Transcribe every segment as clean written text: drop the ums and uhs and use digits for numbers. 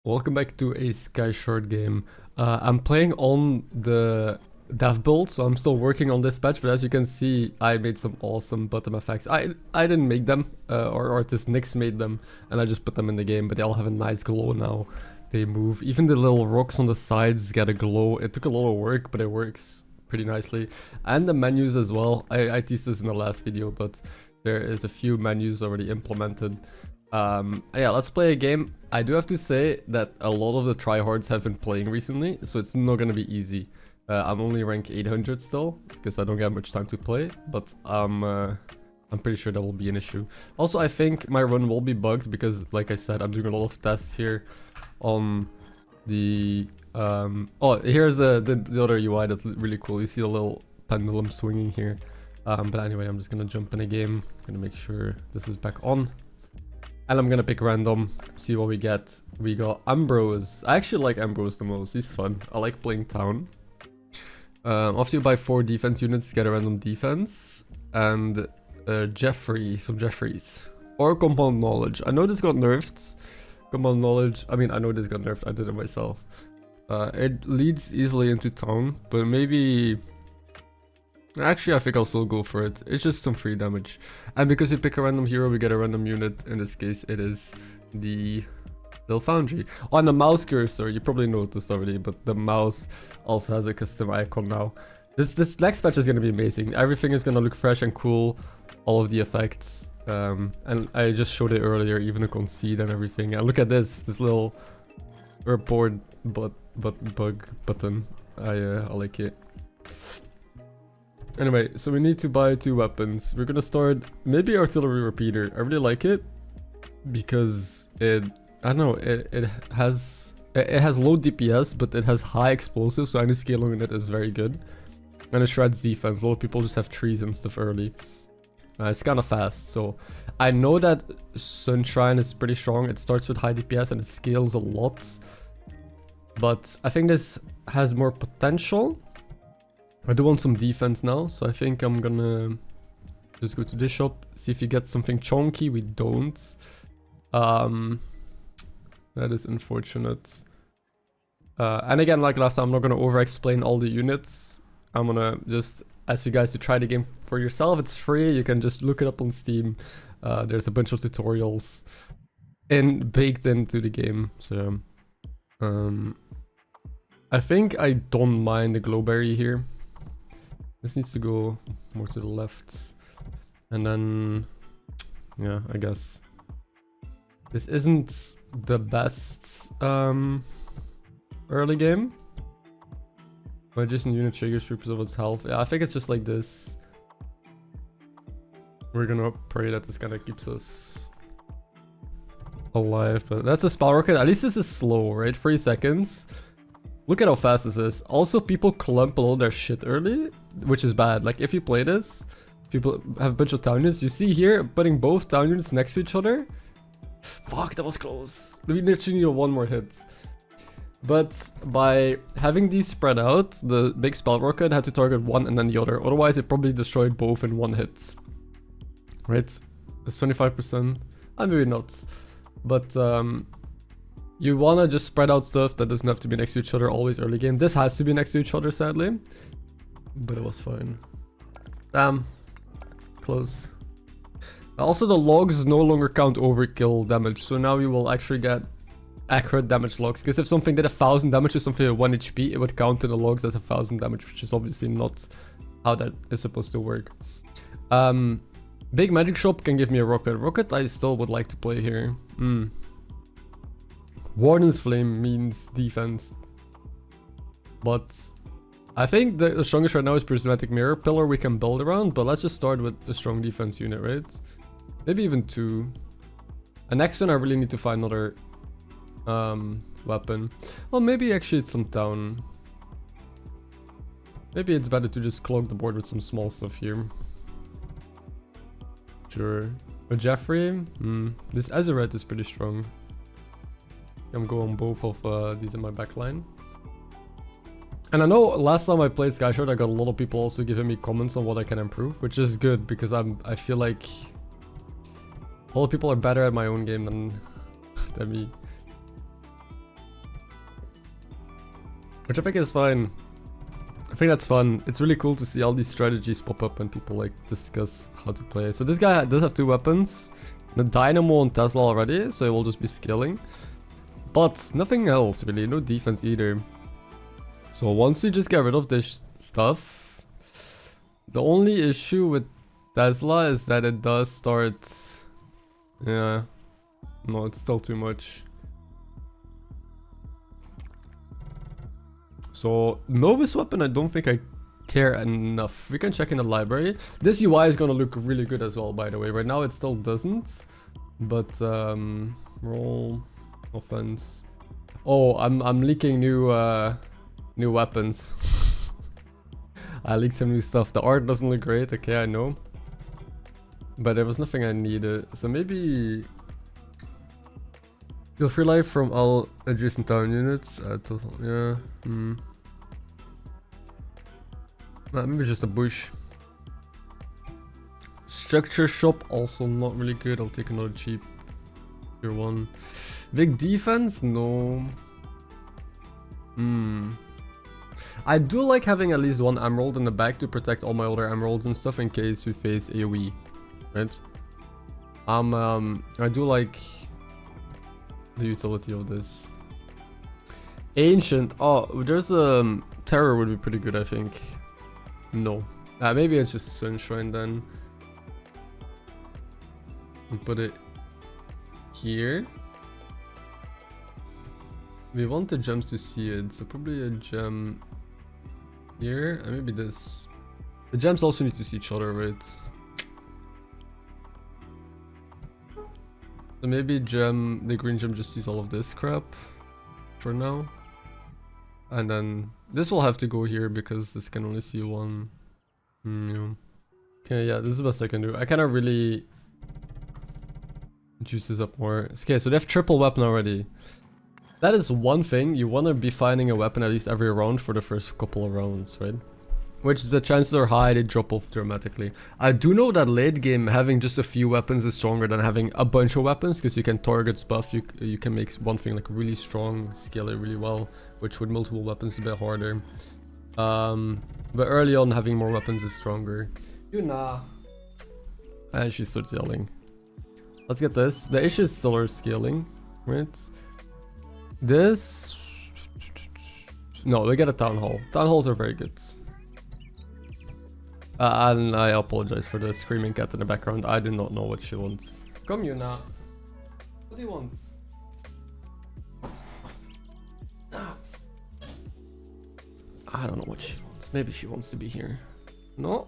Welcome back to a SkyShard game. I'm playing on the dev build, so I'm still working on this patch, but as you can see, I made some awesome bottom effects. I didn't make them, or artist Nix made them, and I just put them in the game, but they all have a nice glow now. They move. Even the little rocks on the sides get a glow. It took a lot of work, but it works pretty nicely. And the menus as well. I teased this in the last video, but there is a few menus already implemented. Yeah, let's play a game. I do have to say that a lot of the tryhards have been playing recently, so it's not gonna be easy. I'm only rank 800 still, because I don't get much time to play, but I'm pretty sure that will be an issue. Also, I think my run will be bugged, because like I said, I'm doing a lot of tests here on the... oh, here's the other UI that's really cool. You see a little pendulum swinging here. But anyway, I'm just gonna jump in a game. Gonna make sure this is back on. And I'm gonna pick random, see what we get. We got Ambrose. I actually like Ambrose the most. He's fun. I like playing town. After you buy 4 defense units, get a random defense. And Jeffrey, some Jeffreys. Or Compound Knowledge. I know this got nerfed. Compound Knowledge, I mean, I know this got nerfed. I did it myself. It leads easily into town, but maybe... Actually, I think I'll still go for it. It's just some free damage. And because you pick a random hero, we get a random unit. In this case, it is the little foundry. Oh, and the mouse cursor, you probably noticed already, but the mouse also has a custom icon now. This next patch is going to be amazing. Everything is going to look fresh and cool. All of the effects. And I just showed it earlier, even the concede and everything. And look at this little report bug button. I like it. Anyway, so we need to buy 2 weapons. We're gonna start maybe artillery repeater. I really like it because it, I don't know, it has low DPS, but it has high explosives, so any scaling in it is very good. And it shreds defense. A lot of people just have trees and stuff early. It's kind of fast, so I know that Sunshine is pretty strong. It starts with high DPS and it scales a lot, but I think this has more potential. I do want some defense now, so I think I'm gonna just go to this shop, see if you get something chunky. We don't. That is unfortunate. And again, like last time, I'm not gonna over-explain all the units. I'm gonna just ask you guys to try the game for yourself. It's free, you can just look it up on Steam. There's a bunch of tutorials baked into the game, so... I think I don't mind the glowberry here. This needs to go more to the left. And then, yeah, I guess. This isn't the best early game. But just in unit triggers 3% of its health. Yeah, I think it's just like this. We're gonna pray that this kind of keeps us alive. But that's a spell rocket. At least this is slow, right? 3 seconds. Look at how fast this is. Also, people clump below their shit early, which is bad. Like, if you play this, people have a bunch of town units. You see here, putting both town units next to each other. Fuck, that was close. We literally need 1 more hit. But by having these spread out, the big spell rocket had to target one and then the other. Otherwise, it probably destroyed both in 1 hit. Right? That's 25%. Maybe not. But, you wanna just spread out stuff that doesn't have to be next to each other always early game. This has to be next to each other, sadly. But it was fine. Damn. Close. Also, the logs no longer count overkill damage. So now you will actually get accurate damage logs. Because if something did 1000 damage to something at 1 HP, it would count in the logs as 1000 damage. Which is obviously not how that is supposed to work. Big magic shop can give me a rocket. Rocket I still would like to play here. Warden's Flame means defense. But I think the strongest right now is Prismatic Mirror. Pillar we can build around, but let's just start with a strong defense unit, right? Maybe even 2. And next one I really need to find another weapon. Well, maybe actually it's some town. Maybe it's better to just clog the board with some small stuff here. Sure. A Jeffrey? This Azerite is pretty strong. I'm going both of these in my backline. And I know last time I played SkyShard, I got a lot of people also giving me comments on what I can improve, which is good because I feel like a lot of people are better at my own game than me. which I think is fine. I think that's fun. It's really cool to see all these strategies pop up and people like discuss how to play. So this guy does have 2 weapons. The Dynamo and Tesla already, so it will just be scaling. But nothing else really, no defense either. So once we just get rid of this stuff, the only issue with Tesla is that it does start... Yeah, no, it's still too much. So Novus weapon, I don't think I care enough. We can check in the library. This UI is gonna look really good as well, by the way. Right now it still doesn't, but roll offense. Oh, I'm leaking new weapons. I leaked some new stuff. The art doesn't look great. Okay, I know, but there was nothing I needed. So maybe feel free life from all adjacent town units. Yeah. Maybe just a bush. Structure shop also not really good. I'll take another cheap tier 1. Big defense? No. I do like having at least 1 emerald in the back to protect all my other emeralds and stuff in case we face AoE. Right? I do like the utility of this. Ancient. Oh, there's a terror would be pretty good, I think. No. Maybe it's just Sunshine then. We'll put it here. We want the gems to see it, so probably a gem here, and maybe this. The gems also need to see each other, right? So maybe the green gem just sees all of this crap for now. And then this will have to go here because this can only see 1. Yeah. Okay, yeah, this is the best I can do. I cannot really juice this up more. Okay, so they have triple weapon already. That is one thing. You want to be finding a weapon at least every round for the first couple of rounds, right? Which the chances are high they drop off dramatically. I do know that late game having just a few weapons is stronger than having a bunch of weapons because you can target buff. You can make one thing like really strong, scale it really well, which with multiple weapons is a bit harder. But early on having more weapons is stronger. Yuna. And she starts yelling. Let's get this. The issue is still our scaling, right? This... No, we get a town hall. Town halls are very good. And I apologize for the screaming cat in the background. I do not know what she wants. Come, Yuna. What do you want? I don't know what she wants. Maybe she wants to be here. No?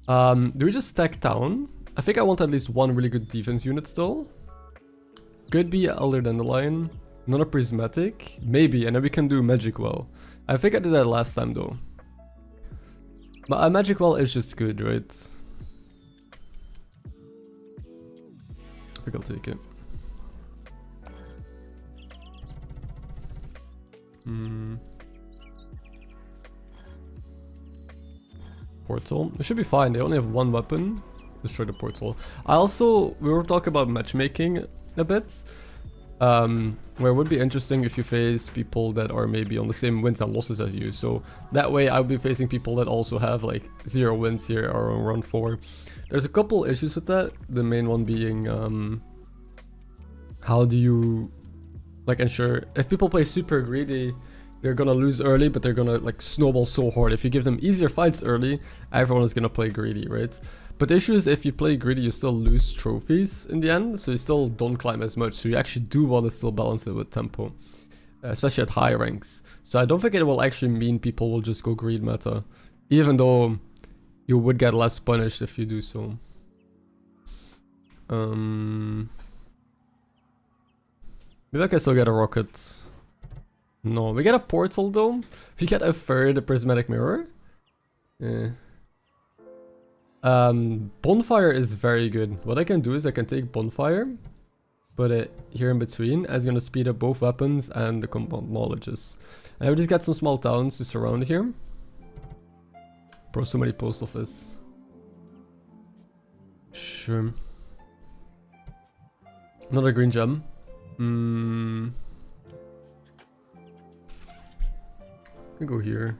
Do we just stack town? I think I want at least 1 really good defense unit still. Could be Elder Dandelion. Not a prismatic. Maybe, and then we can do Magic Well. I think I did that last time though. But a Magic Well is just good, right? I think I'll take it. Portal. It should be fine. They only have 1 weapon. Destroy the portal. We were talking about matchmaking a bit. Where it would be interesting if you face people that are maybe on the same wins and losses as you. So that way I'll be facing people that also have like 0 wins here or on round 4. There's a couple issues with that. The main one being how do you like ensure if people play super greedy, they're gonna lose early, but they're gonna like snowball so hard. If you give them easier fights early, everyone is gonna play greedy, right? But the issue is if you play greedy, you still lose trophies in the end, so you still don't climb as much. So you actually do want to still balance it with tempo, especially at high ranks. So I don't think it will actually mean people will just go greed meta, even though you would get less punished if you do so. Maybe I can still get a rocket. No, we get a portal though. We get a third prismatic mirror. Yeah. Bonfire is very good. What I can do is I can take Bonfire, put it here in between, and it's gonna speed up both weapons and the compound knowledges. And I will just get some small towns to surround here. Bro, so many post office. Sure. Another green gem. can go here.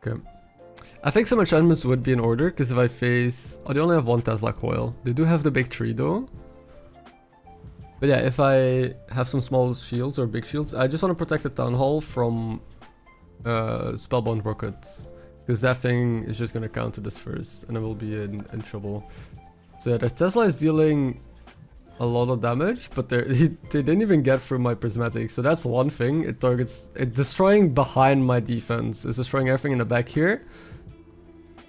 Okay. I think some enchantments would be in order, because if I face... Oh, they only have one Tesla coil. They do have the big tree though. But yeah, if I have some small shields or big shields, I just want to protect the Town Hall from Spellbound Rockets. Because that thing is just going to counter this first, and I will be in trouble. So yeah, the Tesla is dealing a lot of damage, but they didn't even get through my prismatic. So that's one thing. It's destroying behind my defense. It's destroying everything in the back here.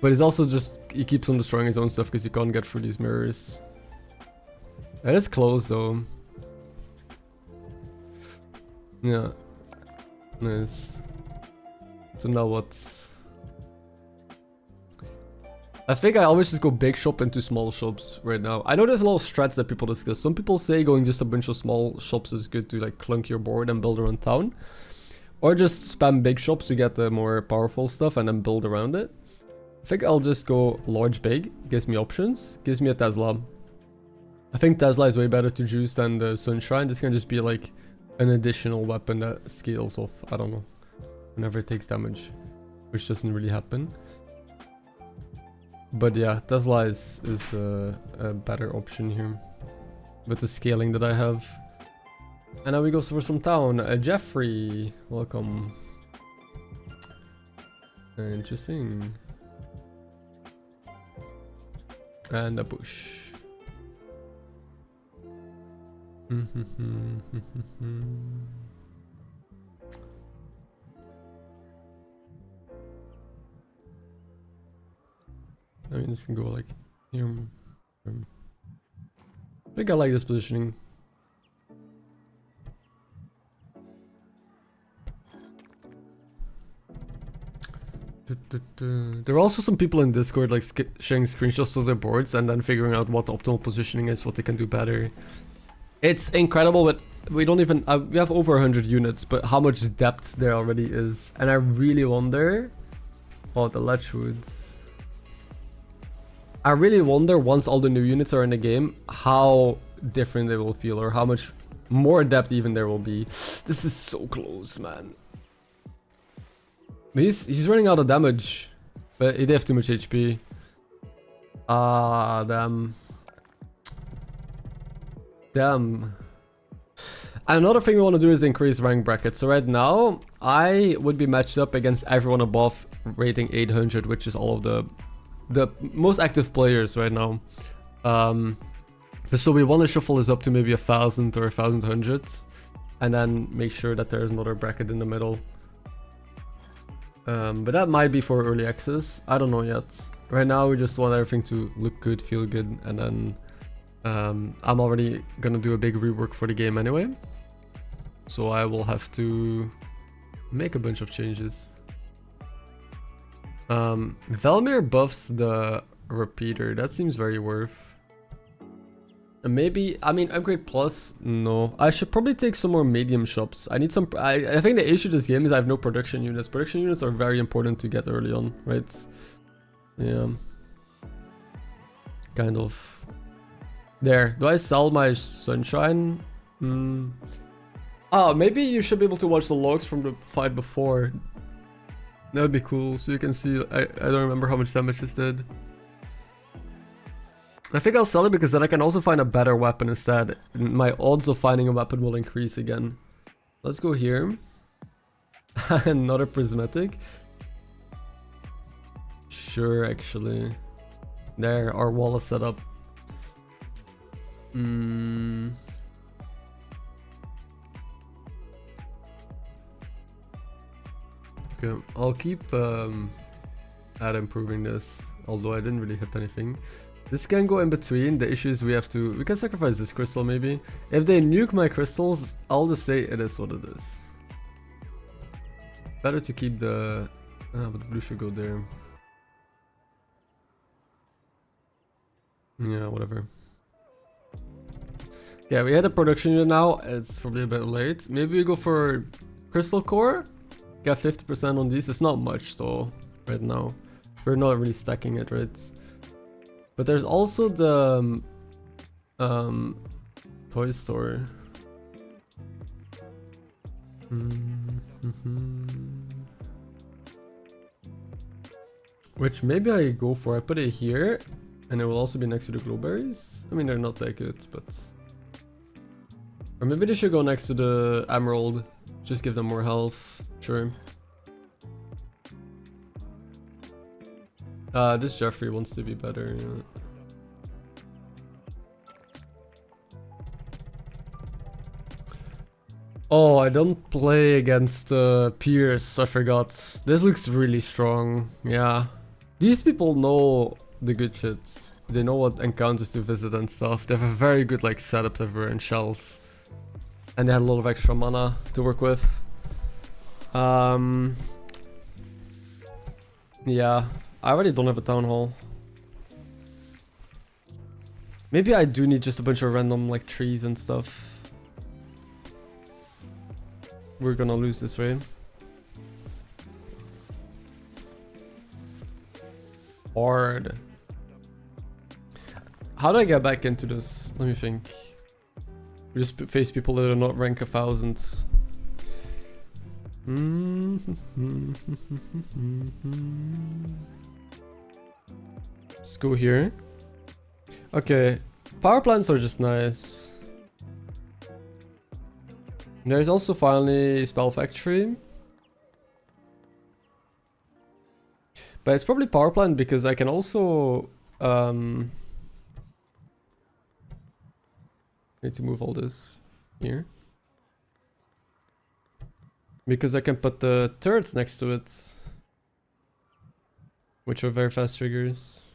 But it's also just, he keeps on destroying his own stuff because he can't get through these mirrors. It is close though. Yeah. Nice. So now what's... I think I always just go big shop into small shops right now. I know there's a lot of strats that people discuss. Some people say going just a bunch of small shops is good to like clunk your board and build around town. Or just spam big shops to get the more powerful stuff and then build around it. I think I'll just go large big. Gives me options. Gives me a Tesla. I think Tesla is way better to juice than the Sunshine. This can just be like an additional weapon that scales off, I don't know, whenever it takes damage, which doesn't really happen. But yeah, Tesla is a better option here with the scaling that I have. And now we go for some town. Jeffrey, welcome. Interesting. And a bush. I mean, this can go like here. I think I like this positioning. There are also some people in Discord like sharing screenshots of their boards and then figuring out what the optimal positioning is, what they can do better. It's incredible, but we don't even... we have over 100 units, but how much depth there already is. And I really wonder... Oh, the Ledgewoods. I really wonder, once all the new units are in the game, how different they will feel, or how much more depth even there will be. This is so close, man. He's running out of damage, but he have too much HP. Ah, damn. Damn. Another thing we want to do is increase rank bracket. So right now, I would be matched up against everyone above rating 800, which is all of the most active players right now. So we want to shuffle this up to maybe 1,000 or 1,100, and then make sure that there's another bracket in the middle. But that might be for early access. I don't know yet. Right now we just want everything to look good, feel good, and then I'm already gonna do a big rework for the game anyway. So I will have to make a bunch of changes. Velmir buffs the repeater. That seems very worth. And maybe, I mean, upgrade plus, no. I should probably take some more medium shops. I need some, I think the issue this game is I have no production units. Production units are very important to get early on, right? Yeah. Kind of. There, do I sell my Sunshine? Oh, maybe you should be able to watch the logs from the fight before. That would be cool, so you can see, I don't remember how much damage this did. I think I'll sell it because then I can also find a better weapon instead. My odds of finding a weapon will increase again. Let's go here. Another prismatic. Sure, actually. There, our wall is set up. Okay, I'll keep at improving this, although I didn't really hit anything. This can go in between. The issue is we can sacrifice this crystal maybe. If they nuke my crystals, I'll just say it is what it is. Better to keep the... but the blue should go there. Yeah, whatever. Yeah, we had a production unit now. It's probably a bit late. Maybe we go for crystal core. Got 50% on these. It's not much though right now. We're not really stacking it, right? But there's also the toy store. Which maybe I go for. I put it here, and it will also be next to the glowberries. I mean, they're not that good, but... Or maybe they should go next to the emerald. Just give them more health. Sure. This Jeffrey wants to be better. Yeah. Oh, I don't play against Pierce. I forgot. This looks really strong. Yeah. These people know the good shit. They know what encounters to visit and stuff. They have a very good like setup everywhere in shells. And they had a lot of extra mana to work with. Yeah. I already don't have a town hall. Maybe I do need just a bunch of random like trees and stuff. We're gonna lose this, right? Hard. How do I get back into this? Let me think. We just face people that are not rank 1000. Let's go here. Okay. Power plants are just nice. There's also finally Spell Factory. But it's probably power plant because I can also need to move all this here. Because I can put the turrets next to it. Which are very fast triggers.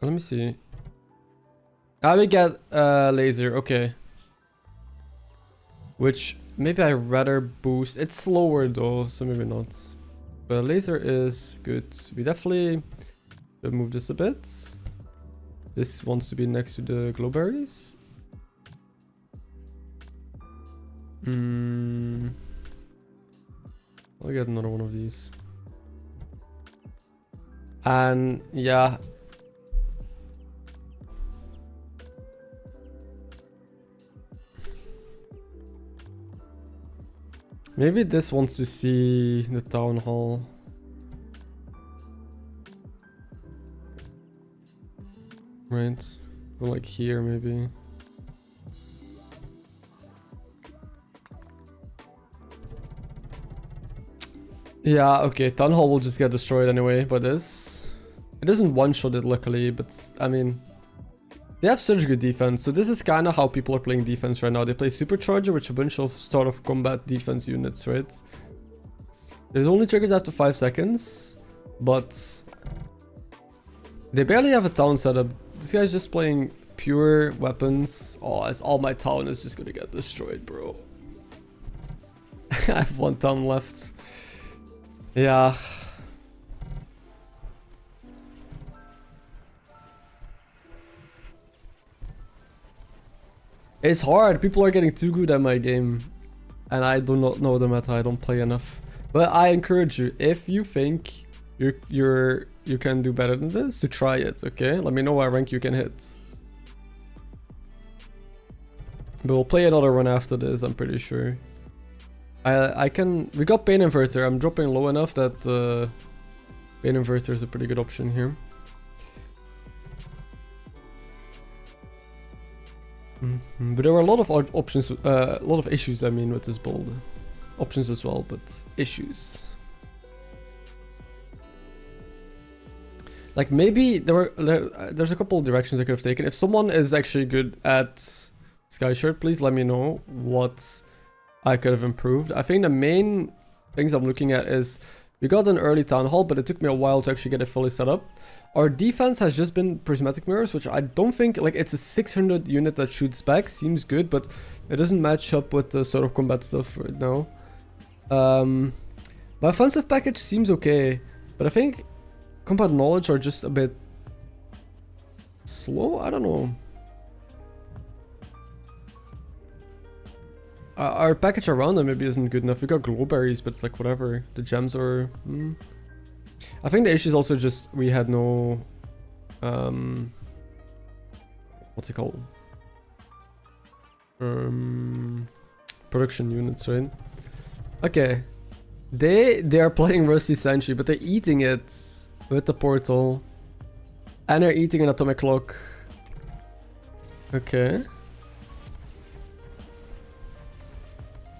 Let me see. I will get laser, okay. Which maybe I rather boost. It's slower though, so maybe not. But laser is good. We definitely move this a bit. This wants to be next to the glowberries. I'll get another one of these. And yeah. Maybe this wants to see the town hall. Right. Go like here maybe. Yeah, okay. Town hall will just get destroyed anyway by this. It doesn't one-shot it luckily, but I mean... They have such good defense, so this is kind of how people are playing defense right now. They play Supercharger with a bunch of start of combat defense units, right? There's only triggers after 5 seconds, but they barely have a town setup. This guy's just playing pure weapons. Oh, it's all my town is just gonna get destroyed, bro. I have 1 town left. Yeah. It's hard. People are getting too good at my game. And I do not know them at all. I don't play enough. But I encourage you, if you think you can do better than this, to try it, okay? Let me know what rank you can hit. But we'll play another run after this, I'm pretty sure. I can... We got Pain Inverter. I'm dropping low enough that Pain Inverter is a pretty good option here. But there were a lot of options, a lot of issues, I mean, with this build. Options as well, but issues. Like maybe there's a couple of directions I could have taken. If someone is actually good at SkyShard, please let me know what I could have improved. I think the main things I'm looking at is we got an early town hall, but it took me a while to actually get it fully set up. Our defense has just been prismatic mirrors, which I don't think, like, it's a 600 unit that shoots back, seems good, but it doesn't match up with the sort of combat stuff right now. My offensive package seems okay, but I think combat knowledge are just a bit slow. I don't know. Our package around them maybe isn't good enough. We got glowberries, but it's like whatever. The gems are... I think the issue is also just we had no... what's it called? production units, right? Okay. They are playing Rusty Sentry, but they're eating it with the portal. And they're eating an atomic clock. Okay.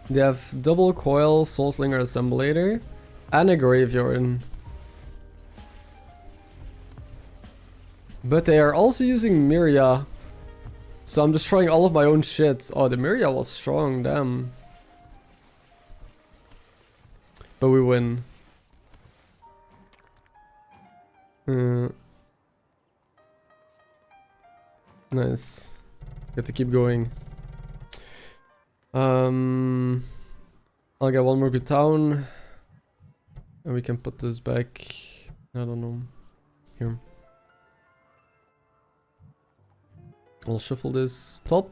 They have double coil, soulslinger assemblator, and a graveyard. But they are also using Miria. So I'm destroying all of my own shit. Oh, the Miria was strong, damn. But we win. Nice. Get to keep going. I'll get one more good town. And we can put this back. I don't know. Here. I'll shuffle this top.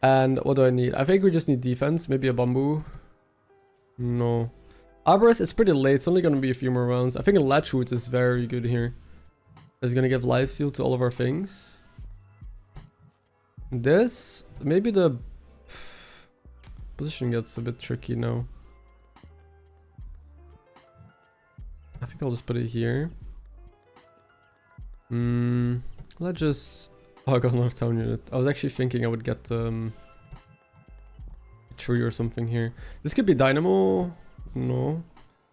And what do I need? I think we just need defense. Maybe a bamboo. No. Arborist, it's pretty late. It's only going to be a few more rounds. I think a Latchwood is very good here. It's going to give lifesteal to all of our things. This, maybe the position gets a bit tricky now. I think I'll just put it here. Let's just... Oh, I got another town unit. I was actually thinking I would get a tree or something here. This could be Dynamo. No.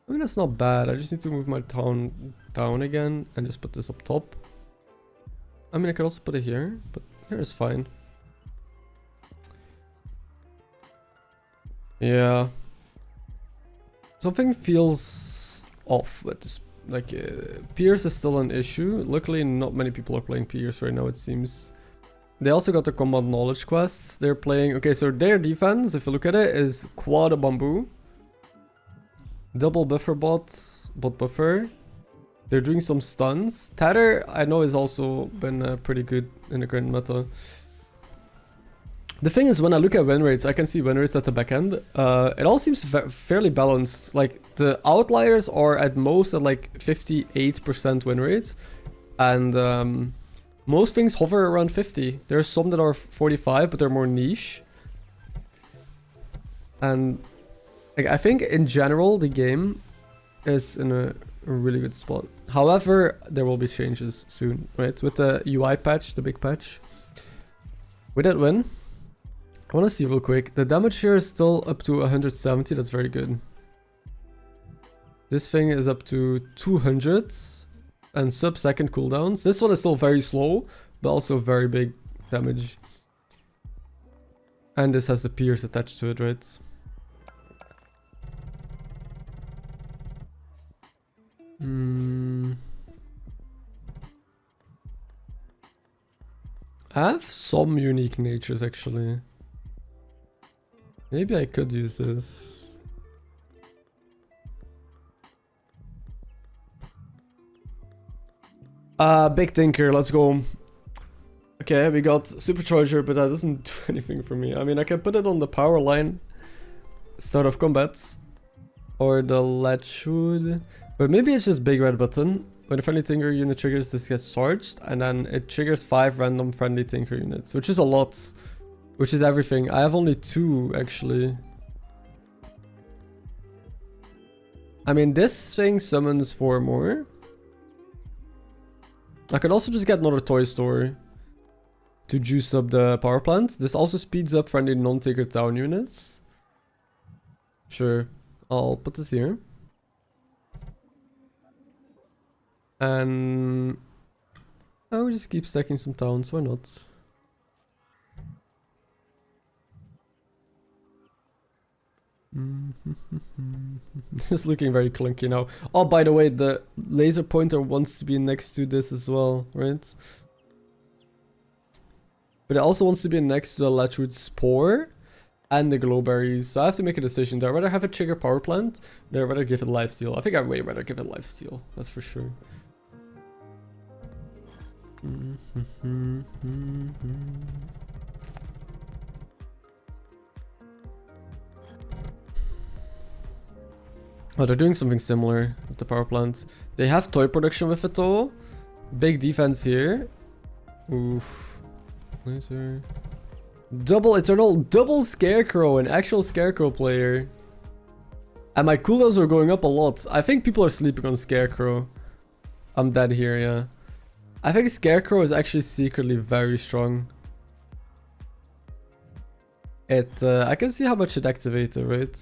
I mean, that's not bad. I just need to move my town down again and just put this up top. I mean, I could also put it here, but here is fine. Yeah. Something feels off with this. Like, Pierce is still an issue. Luckily, not many people are playing Pierce right now, it seems. They also got the combat knowledge quests. They're playing... Okay, so their defense, if you look at it, is quad a bamboo. Double buffer bot buffer. They're doing some stuns. Tether, I know, has also been pretty good in the current meta. The thing is, when I look at win rates, I can see win rates at the back end. It all seems fairly balanced. Like, the outliers are at most at like 58% win rates. And most things hover around 50. There are some that are 45, but they're more niche. And like, I think in general, the game is in a really good spot. However, there will be changes soon, right? With the UI patch, the big patch. We did win. I want to see real quick. The damage here is still up to 170. That's very good. This thing is up to 200 and sub-second cooldowns. This one is still very slow, but also very big damage. And this has the pierce attached to it, right? I have some unique natures, actually. Maybe I could use this. Big Tinker, let's go. Okay, we got Supercharger, but that doesn't do anything for me. I mean, I can put it on the power line, start of combat, or the Latchwood. But maybe it's just big red button. When a friendly Tinker unit triggers, this gets charged, and then it triggers 5 random friendly Tinker units, which is a lot. Which is everything. I have only 2, actually. I mean, this thing summons 4 more. I could also just get another toy store to juice up the power plant. This also speeds up friendly non-Tinker town units. Sure. I'll put this here. And I'll just keep stacking some towns. Why not? This is looking very clunky now. Oh, by the way, the laser pointer wants to be next to this as well, right? But it also wants to be next to the Latchwood Spore and the Glowberries. So I have to make a decision. Do I rather have a trigger power plant? Do I rather give it lifesteal? I think I'd way rather give it lifesteal. That's for sure. Oh, they're doing something similar with the power plant. They have toy production with it though. Big defense here. Oof. Laser. Double Eternal, double Scarecrow, an actual Scarecrow player. And my cooldowns are going up a lot. I think people are sleeping on Scarecrow. I'm dead here, yeah. I think Scarecrow is actually secretly very strong. I can see how much it activated, right?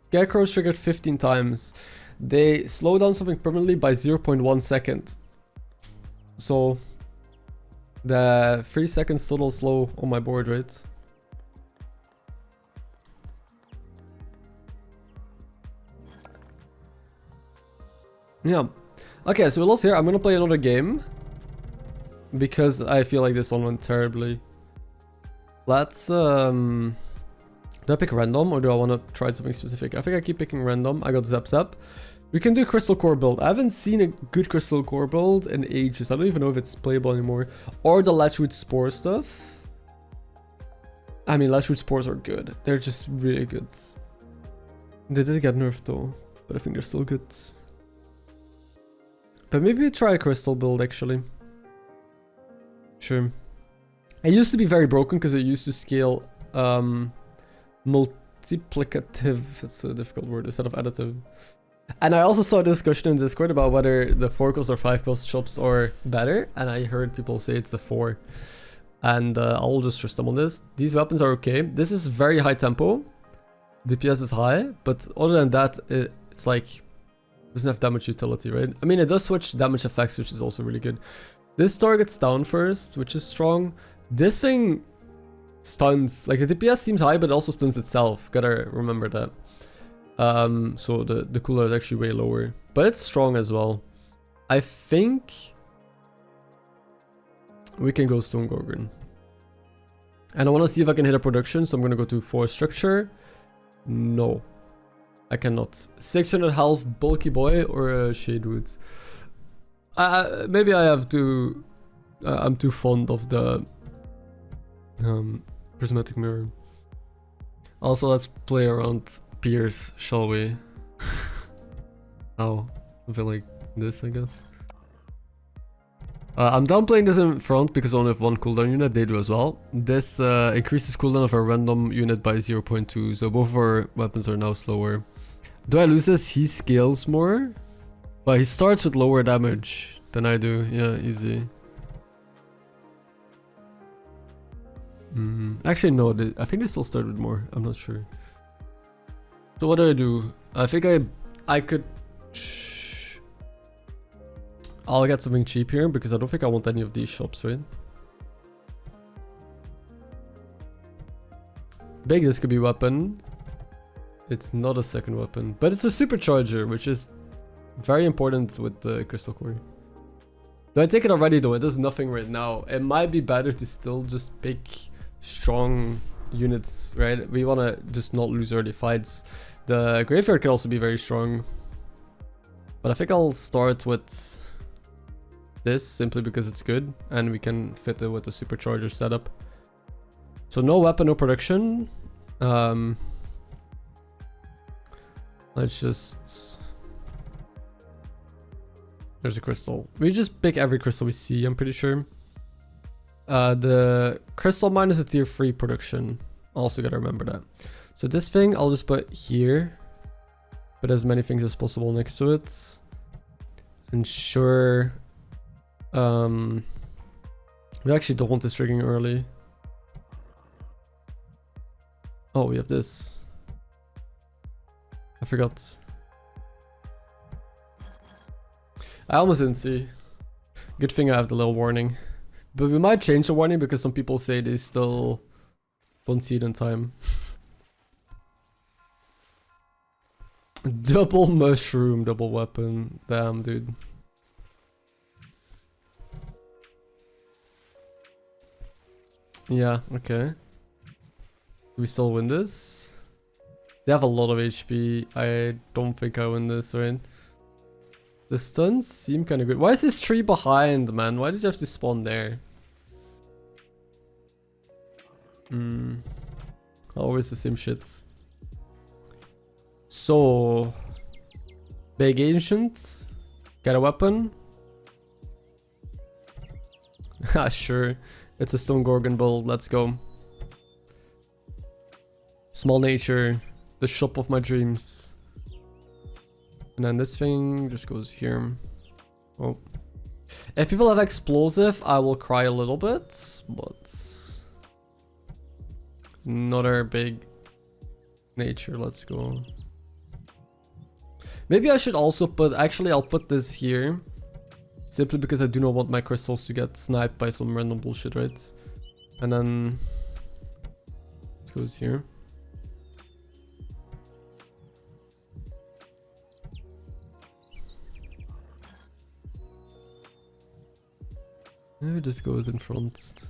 Scarecrow's triggered 15 times. They slow down something permanently by 0.1 second. So the 3 seconds total slow on my board, right? Yeah. Okay, so we lost here. I'm gonna play another game because I feel like this one went terribly. Let's do I pick random or do I want to try something specific? I think I keep picking random. I got Zap Zap. We can do Crystal Core build. I haven't seen a good Crystal Core build in ages. I don't even know if it's playable anymore. Or the Latchwood Spore stuff. I mean, Latchwood Spores are good. They're just really good. They did get nerfed though, but I think they're still good. But maybe we try a Crystal build actually. Sure. It used to be very broken because it used to scale multiplicative, it's a difficult word, instead of additive. And I also saw a discussion in Discord about whether the 4-cost or 5-cost shops are better, and I heard people say it's a 4. And I'll just trust them on this. These weapons are okay. This is very high tempo. DPS is high, but other than that, it's like, doesn't have damage utility, right? I mean, it does switch damage effects, which is also really good. This targets down first, which is strong. This thing stuns, like the DPS seems high, but it also stuns itself. Gotta remember that. So the cooldown is actually way lower, but it's strong as well. I think we can go Stone Gorgon. And I want to see if I can hit a production, so I'm gonna go to 4 structure. No, I cannot. 600 health, bulky boy, or a Shadewood. Maybe I have to. I'm too fond of the prismatic mirror. Also, let's play around Pierce, shall we? Oh, I feel like this, I guess. I'm down playing this in front because I only have 1 cooldown unit. They do as well. This increases cooldown of a random unit by 0.2, so both of our weapons are now slower. Do I lose this? He scales more, but he starts with lower damage than I do. Yeah, easy. Actually, no, I think they still start with more. I'm not sure. So what do? I think I could... I'll get something cheap here because I don't think I want any of these shops, right? Big, this could be weapon. It's not a second weapon, but it's a supercharger, which is very important with the Crystal Core. Do I take it already though? It does nothing right now. It might be better to still just pick strong units, right? We want to just not lose early fights. The graveyard can also be very strong, but I think I'll start with this simply because it's good and we can fit it with the supercharger setup. So no weapon, no production. Let's just... There's a crystal. We just pick every crystal we see, I'm pretty sure. The crystal mine is a tier 3 production. Also gotta remember that. So this thing I'll just put here. Put as many things as possible next to it. Ensure... we actually don't want this triggering early. Oh, we have this. I forgot. I almost didn't see. Good thing I have the little warning. But we might change the warning because some people say they still don't see it in time. Double mushroom, double weapon. Damn, dude. Yeah, okay. Do we still win this? They have a lot of HP. I don't think I win this, right? The stuns seem kind of good. Why is this tree behind, man? Why did you have to spawn there? Always the same shit. So... Big Ancients. Get a weapon. Ah, sure. It's a stone gorgon build. Let's go. Small nature. The shop of my dreams. And then this thing just goes here. Oh. If people have explosive, I will cry a little bit. But... another big nature. Let's go. Maybe I should also put... actually, I'll put this here. Simply because I do not want my crystals to get sniped by some random bullshit, right? And then... this goes here. Maybe this goes in front.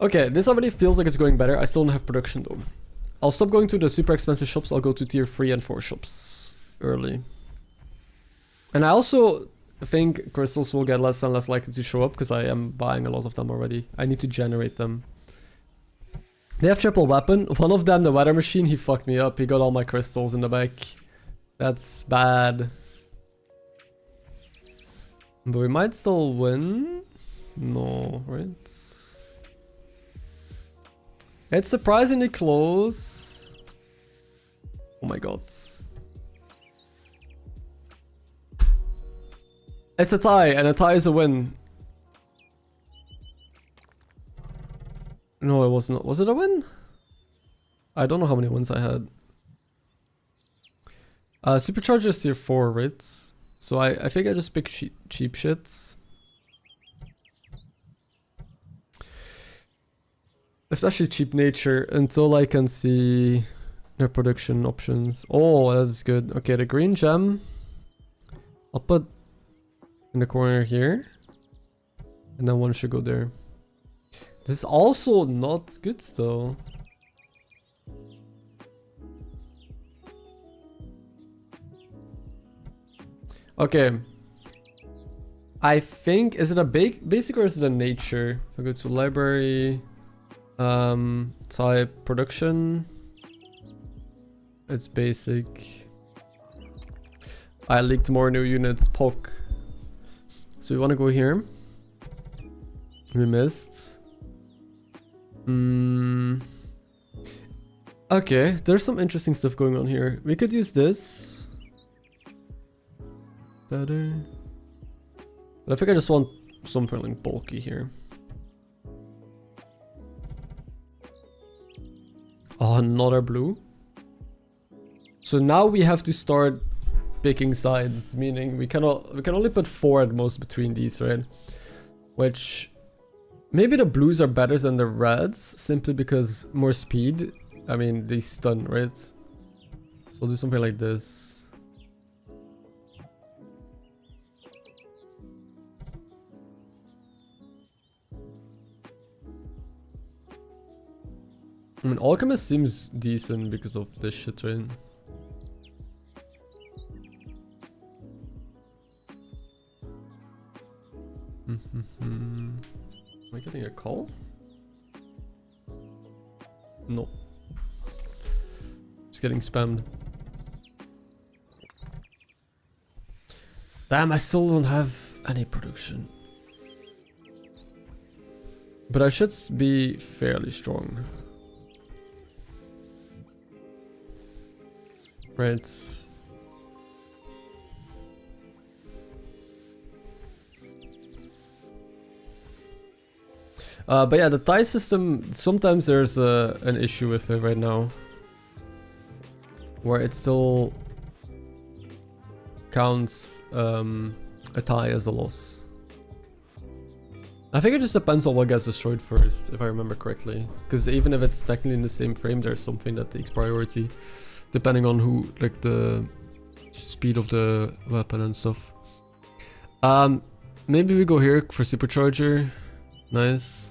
Okay, this already feels like it's going better. I still don't have production though. I'll stop going to the super expensive shops. I'll go to tier 3 and 4 shops early. And I also think crystals will get less and less likely to show up because I am buying a lot of them already. I need to generate them. They have triple weapon. One of them, the weather machine, he fucked me up. He got all my crystals in the back. That's bad. But we might still win. No, right? It's surprisingly close. Oh my god. It's a tie, and a tie is a win. No, it was not. Was it a win? I don't know how many wins I had. Supercharger is tier 4, right? So I think I just pick cheap shits. Especially cheap nature until I can see their production options. Oh, that's good. Okay, the green gem I'll put in the corner here. And then one should go there. This is also not good still. Okay. I think, is it a basic or is it a nature? I go to library, type production. It's basic. I leaked more new units, poke. So we want to go here. We missed. Okay, there's some interesting stuff going on here. We could use this. Better. But I think I just want something like bulky here. Oh, another blue. So now we have to start picking sides, meaning we can only put 4 at most between these, right? Which maybe the blues are better than the reds simply because more speed. I mean, they stun, right? So I'll do something like this. I mean, Alchemist seems decent because of this shit, right? Am I getting a call? No. Just getting spammed. Damn, I still don't have any production. But I should be fairly strong. Right. But yeah, the tie system, sometimes there's an issue with it right now. Where it still counts a tie as a loss. I think it just depends on what gets destroyed first, if I remember correctly. Because even if it's technically in the same frame, there's something that takes priority. Depending on who, like the speed of the weapon and stuff. Maybe we go here for supercharger. Nice.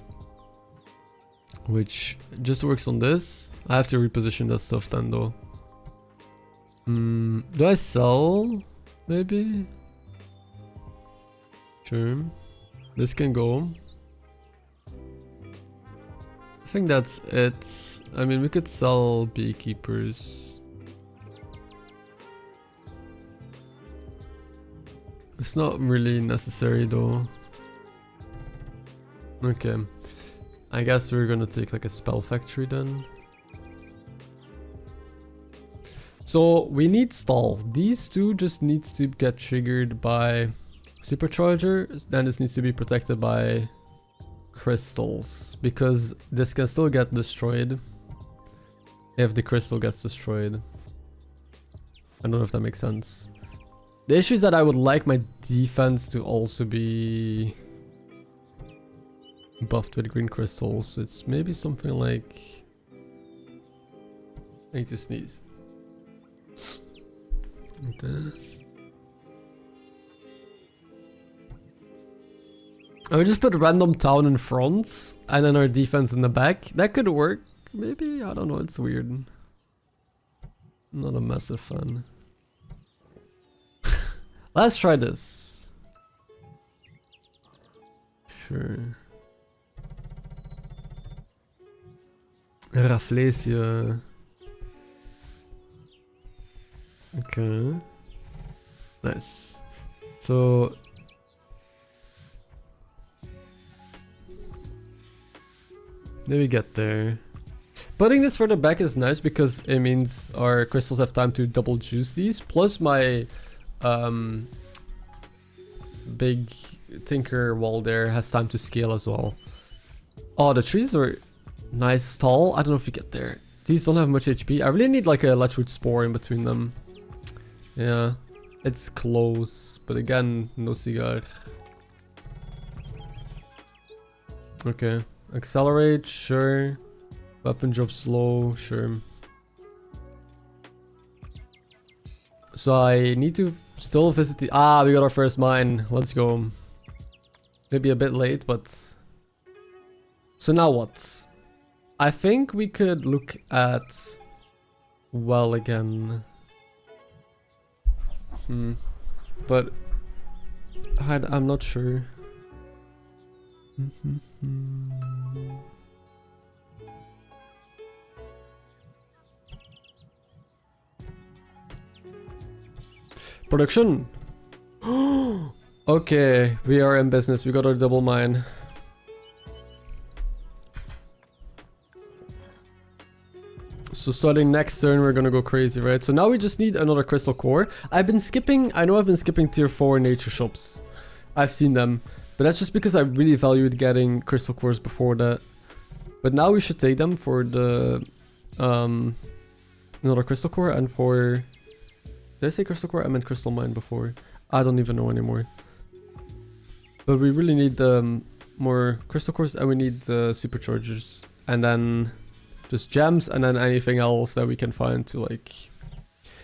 Which just works on this. I have to reposition that stuff then though. Do I sell? Maybe? Sure. This can go. I think that's it. I mean, we could sell beekeepers. It's not really necessary though. Okay. I guess we're gonna take like a spell factory then. So we need stall. These two just needs to get triggered by supercharger. Then this needs to be protected by crystals, because this can still get destroyed if the crystal gets destroyed. I don't know if that makes sense. The issue is that I would like my defense to also be buffed with green crystals. So it's maybe something like... I need to sneeze. Like this. I would just put random town in front and then our defense in the back. That could work. Maybe, I don't know, it's weird. Not a massive fan. Let's try this. Sure. Rafflesia. Okay. Nice. So... then we get there. Putting this further back is nice because it means our crystals have time to double juice these. Plus my big tinker wall there has time to scale as well. Oh, the trees are nice tall. I don't know if you get there. These don't have much HP. I really need like a Letchwood Spore in between them. Yeah, it's close. But again, no cigar. Okay. Accelerate, sure. Weapon drop slow, sure. So I need to still visit the... Ah, we got our first mine. Let's go. Maybe a bit late, but... So now what? I think we could look at... well again. But... I'm not sure. Production. Okay, we are in business. We got our double mine. So starting next turn, we're gonna go crazy, right? So now we just need another crystal core. I know I've been skipping tier 4 nature shops. I've seen them. But that's just because I really valued getting crystal cores before that. But now we should take them for the another crystal core and for... Did I say crystal core? I meant crystal mine before. I don't even know anymore. But we really need more crystal cores and we need superchargers. And then just gems and then anything else that we can find to like...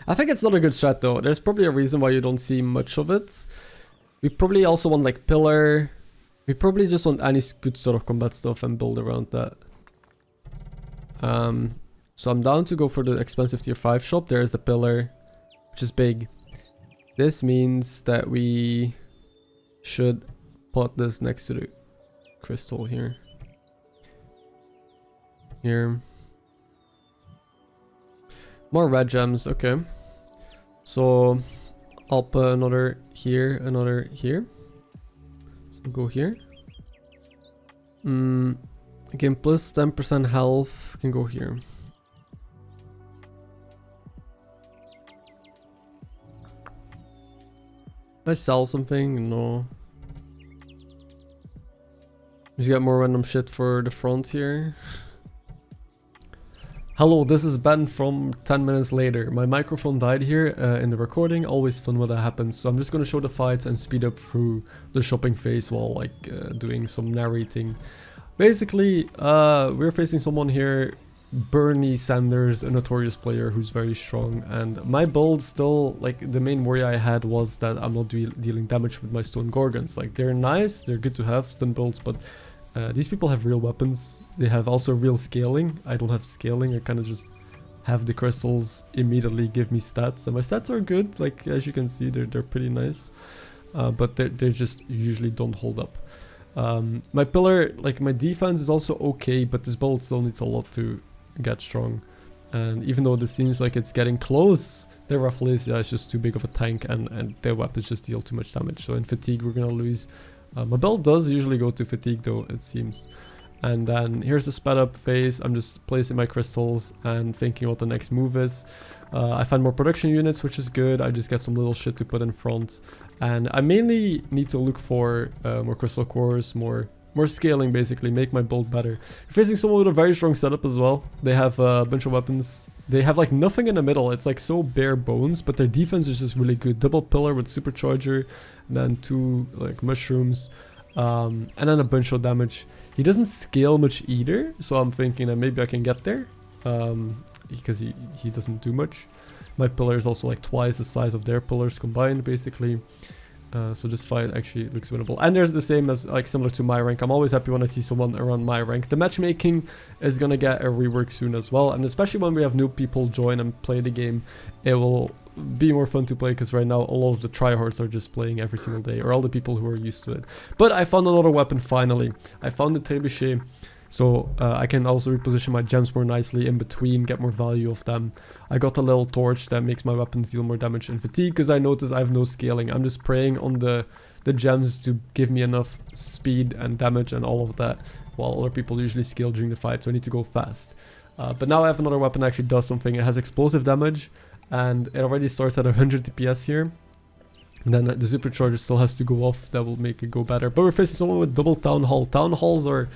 I think it's not a good strat though. There's probably a reason why you don't see much of it. We probably also want like pillar. We probably just want any good sort of combat stuff and build around that. So I'm down to go for the expensive tier 5 shop. There's the pillar, which is big. This means that we should put this next to the crystal here. Here. More red gems, okay. So I'll put another here, another here. So go here. Again, plus 10% health can go here. I sell something? No. Just get more random shit for the front here. Hello, this is Ben from 10 minutes later. My microphone died here in the recording. Always fun when that happens. So I'm just gonna show the fights and speed up through the shopping phase while like doing some narrating. Basically, we're facing someone here, Bernie Sanders, a notorious player who's very strong. And my build still, like the main worry I had was that I'm not dealing damage with my stone gorgons. Like they're nice, they're good to have stun builds, but these people have real weapons. They have also real scaling. I don't have scaling. I kind of just have the crystals immediately give me stats. And my stats are good. Like, as you can see, they're pretty nice. But they just usually don't hold up. My pillar, like my defense is also okay, but this build still needs a lot to get strong. And even though this seems like it's getting close, their Rafflesia is just too big of a tank and their weapons just deal too much damage. So in fatigue, we're gonna lose My build does usually go to fatigue though, it seems. And then here's the sped up phase. I'm just placing my crystals and thinking what the next move is. I find more production units, which is good. I just get some little shit to put in front. And I mainly need to look for more crystal cores, more scaling basically, make my build better. You're facing someone with a very strong setup as well. They have a bunch of weapons. They have like nothing in the middle. It's like so bare bones, but their defense is just really good. Double pillar with supercharger, and then 2 like mushrooms, and then a bunch of damage. He doesn't scale much either, so I'm thinking that maybe I can get there, because he doesn't do much. My pillar is also like twice the size of their pillars combined, basically. So this fight actually looks winnable. And there's the same as, like, similar to my rank. I'm always happy when I see someone around my rank. The matchmaking is gonna get a rework soon as well. And especially when we have new people join and play the game, it will be more fun to play, because right now a lot of the tryhards are just playing every single day, or all the people who are used to it. But I found another weapon finally. I found the trebuchet. So I can also reposition my gems more nicely in between, get more value of them. I got a little torch that makes my weapons deal more damage in fatigue, because I notice I have no scaling. I'm just preying on the gems to give me enough speed and damage and all of that, while other people usually scale during the fight, so I need to go fast. But now I have another weapon that actually does something. It has explosive damage, and it already starts at 100 DPS here. And then the supercharger still has to go off. That will make it go better. But we're facing someone with double town hall. Town halls are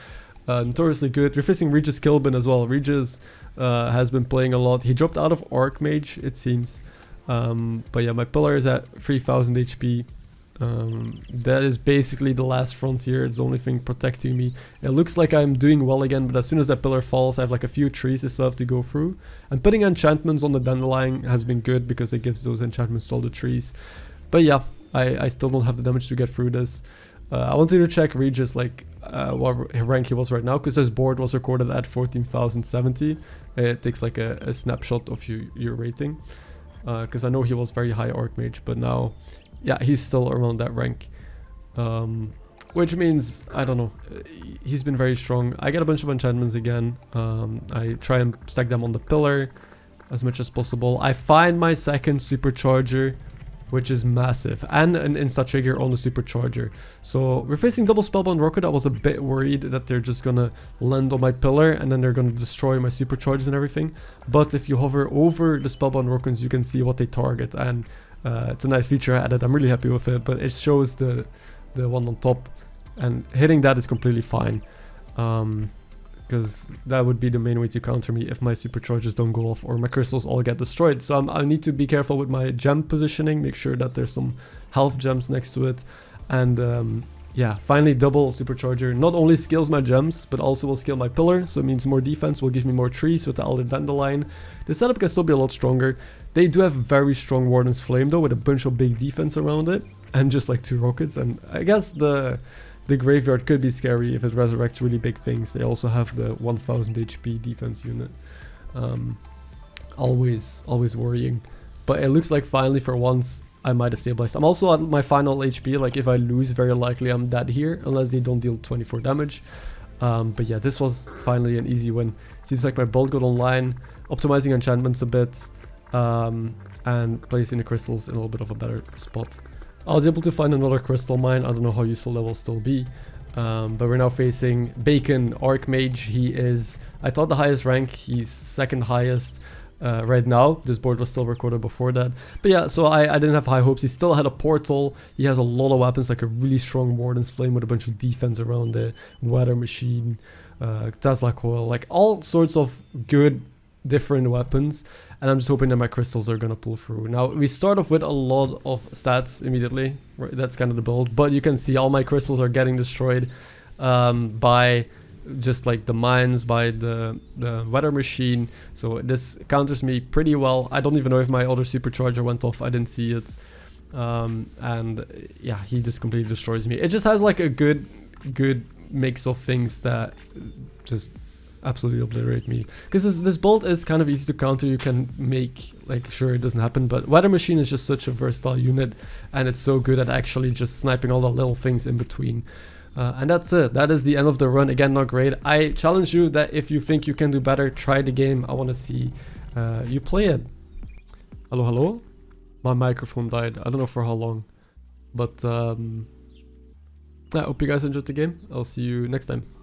notoriously good. We're facing Regis Kilbin as well. Regis has been playing a lot. He dropped out of Archmage, it seems. But yeah, my pillar is at 3000 HP. That is basically the last frontier. It's the only thing protecting me. It looks like I'm doing well again, but as soon as that pillar falls, I have like a few trees I still have to go through. And putting enchantments on the dandelion has been good, because it gives those enchantments to all the trees. But yeah, I still don't have the damage to get through this. I wanted to check Regis, like, what rank he was right now, because his board was recorded at 14,070. It takes like a snapshot of your rating, because I know he was very high Archmage, but now, yeah, he's still around that rank, which means, I don't know, he's been very strong. I get a bunch of enchantments again. I try and stack them on the pillar as much as possible. I find my second supercharger, which is massive, and an insta trigger on the supercharger. So we're facing double spellbound rocket. I was a bit worried that they're just gonna land on my pillar and then they're gonna destroy my superchargers and everything. But if you hover over the spellbound rockets, you can see what they target, and it's a nice feature I added. I'm really happy with it, but it shows the one on top, and hitting that is completely fine. Because that would be the main way to counter me if my superchargers don't go off or my crystals all get destroyed. So I need to be careful with my gem positioning, make sure that there's some health gems next to it. And yeah, finally double supercharger not only scales my gems, but also will scale my pillar. So it means more defense will give me more trees with the Elder Dandelion. The setup can still be a lot stronger. They do have very strong Warden's Flame though, with a bunch of big defense around it, and just like 2 rockets. And I guess the graveyard could be scary if it resurrects really big things. They also have the 1000 HP defense unit. Always worrying. But it looks like finally for once I might have stabilized. I'm also at my final HP. Like if I lose, very likely I'm dead here, unless they don't deal 24 damage. But yeah, this was finally an easy win. Seems like my build got online, optimizing enchantments a bit, and placing the crystals in a little bit of a better spot. I was able to find another crystal mine. I don't know how useful that will still be. But we're now facing Bacon Archmage. He is, I thought, the highest rank. He's second highest right now. This board was still recorded before that. But yeah, so I didn't have high hopes. He still had a portal. He has a lot of weapons, like a really strong Warden's Flame with a bunch of defense around it. Weather Machine, Tesla Coil, like all sorts of good different weapons, and I'm just hoping that my crystals are gonna pull through. Now we start off with a lot of stats immediately, right? That's kind of the build, but you can see all my crystals are getting destroyed by just like the mines, by the weather machine. So this counters me pretty well. I don't even know if my other supercharger went off. I didn't see it. And yeah, he just completely destroys me. It just has like a good mix of things that just absolutely obliterate me, because this bolt is kind of easy to counter. You can make like sure it doesn't happen, but Weather Machine is just such a versatile unit, and it's so good at actually just sniping all the little things in between. And that's it. That is the end of the run. Again, not great. I challenge you that if you think you can do better, try the game. I want to see you play it. Hello. My microphone died. I don't know for how long, but I hope you guys enjoyed the game. I'll see you next time.